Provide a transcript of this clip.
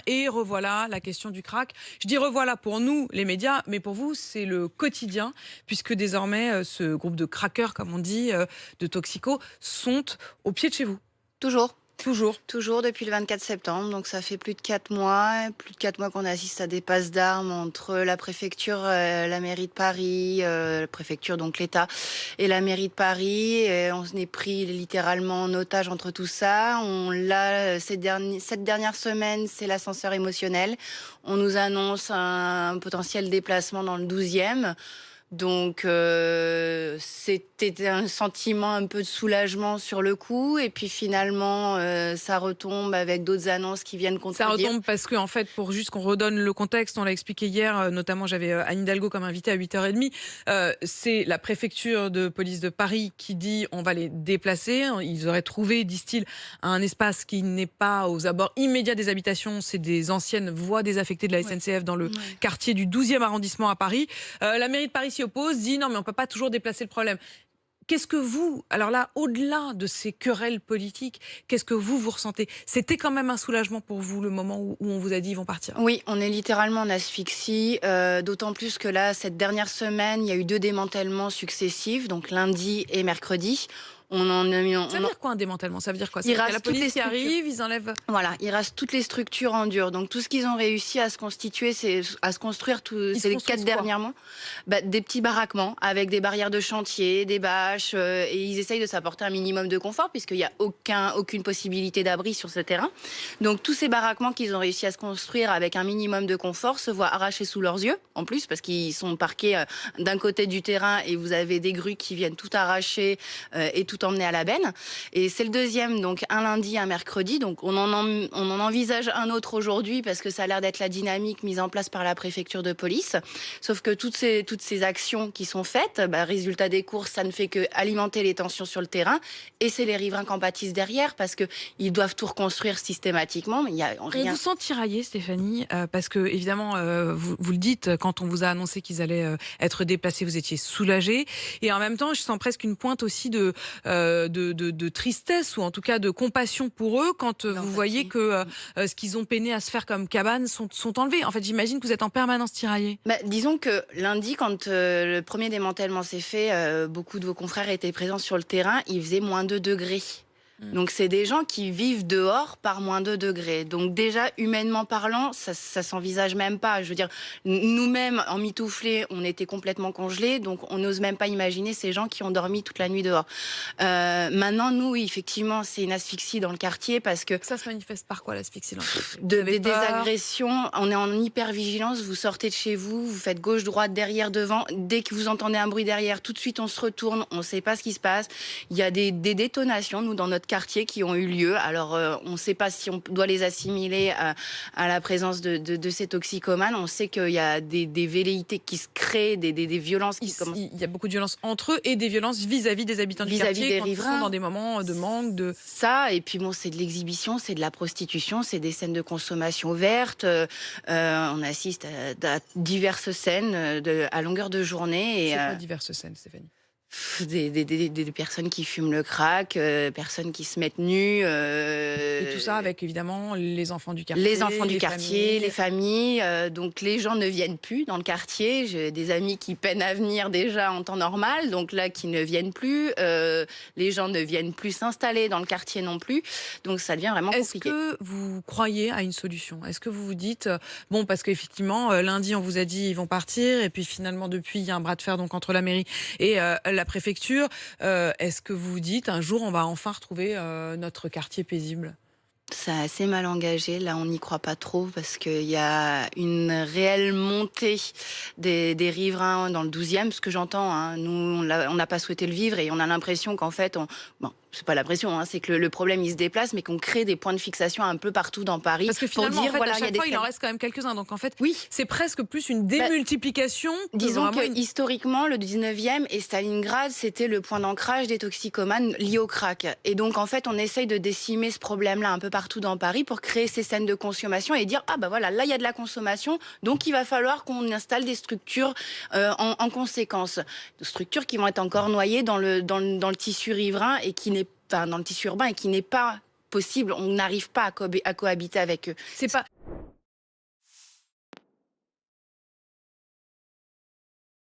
et revoilà la question du crack. Je dis revoilà pour nous, les médias, mais pour vous, c'est le quotidien, puisque désormais, ce groupe de crackers, comme on dit, de toxicos, sont au pied de chez vous. Toujours. Toujours. Toujours depuis le 24 septembre, donc ça fait plus de 4 mois. Plus de 4 mois qu'on assiste à des passes d'armes entre la préfecture, la mairie de Paris, la préfecture donc l'État, et la mairie de Paris. Et on s'est pris littéralement en otage entre tout ça. Cette dernière semaine, c'est l'ascenseur émotionnel. On nous annonce un potentiel déplacement dans le 12e. Donc c'était un sentiment un peu de soulagement sur le coup, et puis finalement ça retombe avec d'autres annonces qui viennent contredire. Ça retombe parce que, en fait, pour juste qu'on redonne le contexte, on l'a expliqué hier, notamment j'avais Anne Hidalgo comme invitée à 8h30, c'est la préfecture de police de Paris qui dit on va les déplacer. Ils auraient trouvé, disent-ils, un espace qui n'est pas aux abords immédiats des habitations, c'est des anciennes voies désaffectées de la SNCF dans le quartier du 12e arrondissement à Paris. La mairie de Paris s'y oppose, dit non mais on ne peut pas toujours déplacer le problème. Qu'est-ce que vous, alors là, au-delà de ces querelles politiques, qu'est-ce que vous ressentez? C'était quand même un soulagement pour vous le moment où on vous a dit ils vont partir? Oui, on est littéralement en asphyxie, d'autant plus que là, cette dernière semaine, il y a eu 2 démantèlements successifs, donc lundi et mercredi. Ça veut dire quoi un démantèlement? Ça veut dire quoi? Il La rase toutes les police qui structures. arrive, ils enlèvent... Voilà, ils rasent toutes les structures en dur. Donc tout ce qu'ils ont réussi à se constituer, à se construire ces 4 derniers mois, des petits baraquements avec des barrières de chantier, des bâches, et ils essayent de s'apporter un minimum de confort puisqu'il n'y a aucune possibilité d'abri sur ce terrain. Donc tous ces baraquements qu'ils ont réussi à se construire avec un minimum de confort se voient arrachés sous leurs yeux, en plus parce qu'ils sont parqués d'un côté du terrain et vous avez des grues qui viennent tout arracher et tout emmener à la benne. Et c'est le deuxième, donc un lundi, un mercredi. Donc on en envisage un autre aujourd'hui parce que ça a l'air d'être la dynamique mise en place par la préfecture de police. Sauf que toutes ces actions qui sont faites, résultat des courses, ça ne fait que alimenter les tensions sur le terrain. Et c'est les riverains qui en pâtissent derrière parce qu'ils doivent tout reconstruire systématiquement. Il y a rien. On vous sent tiraillée, Stéphanie, parce que évidemment, vous le dites, quand on vous a annoncé qu'ils allaient être déplacés, vous étiez soulagée. Et en même temps, je sens presque une pointe aussi de tristesse ou en tout cas de compassion pour eux quand vous voyez que ce qu'ils ont peiné à se faire comme cabane sont enlevés. En fait, j'imagine que vous êtes en permanence tiraillés. Disons que lundi, quand le premier démantèlement s'est fait, beaucoup de vos confrères étaient présents sur le terrain, il faisait moins 2 degrés. Donc c'est des gens qui vivent dehors par moins 2 degrés. Donc déjà, humainement parlant, ça s'envisage même pas. Je veux dire, nous-mêmes, en mitouflés, on était complètement congelés, donc on n'ose même pas imaginer ces gens qui ont dormi toute la nuit dehors. Maintenant, nous, oui, effectivement, c'est une asphyxie dans le quartier parce que... Ça se manifeste par quoi, l'asphyxie? Des agressions, on est en hyper-vigilance, vous sortez de chez vous, vous faites gauche-droite, derrière, devant. Dès que vous entendez un bruit derrière, tout de suite on se retourne, on ne sait pas ce qui se passe. Il y a des détonations, nous, dans notre quartier qui ont eu lieu. Alors, on ne sait pas si on doit les assimiler à la présence de ces toxicomanes. On sait qu'il y a des velléités qui se créent, des violences qui commencent. Il y a beaucoup de violences entre eux et des violences vis-à-vis des habitants du quartier des quand riverains. ils sont dans des moments de manque de... Ça, et puis bon, c'est de l'exhibition, c'est de la prostitution, c'est des scènes de consommation verte. On assiste à diverses scènes à longueur de journée. C'est quoi diverses scènes, Stéphanie? Des personnes qui fument le crack, personnes qui se mettent nues. Et tout ça avec évidemment les enfants du quartier. Les enfants du quartier, les familles. Donc les gens ne viennent plus dans le quartier. J'ai des amis qui peinent à venir déjà en temps normal, donc là qui ne viennent plus. Les gens ne viennent plus s'installer dans le quartier non plus. Donc ça devient vraiment compliqué. Est-ce que vous croyez à une solution? Est-ce que vous vous dites, bon, parce qu'effectivement, lundi on vous a dit ils vont partir, et puis finalement depuis il y a un bras de fer donc entre la mairie et la préfecture. Est-ce que vous vous dites un jour on va enfin retrouver notre quartier paisible? C'est assez mal engagé, là on n'y croit pas trop parce qu'il y a une réelle montée des riverains dans le 12e, ce que j'entends, hein. Nous on n'a pas souhaité le vivre et on a l'impression qu'en fait, c'est pas l'impression, hein, c'est que le problème il se déplace, mais qu'on crée des points de fixation un peu partout dans Paris. Parce que finalement, pour dire, en fait, voilà, à chaque fois, il en reste quand même quelques-uns. Donc en fait, oui, c'est presque plus une démultiplication. Disons que historiquement, le 19e et Stalingrad, c'était le point d'ancrage des toxicomanes liés au crack. Et donc en fait, on essaye de décimer ce problème-là un peu partout dans Paris pour créer ces scènes de consommation et dire voilà, là il y a de la consommation, donc il va falloir qu'on installe des structures en conséquence. Des structures qui vont être encore noyées dans le tissu riverain et dans le tissu urbain et qui n'est pas possible. On n'arrive pas à cohabiter avec eux. C'est pas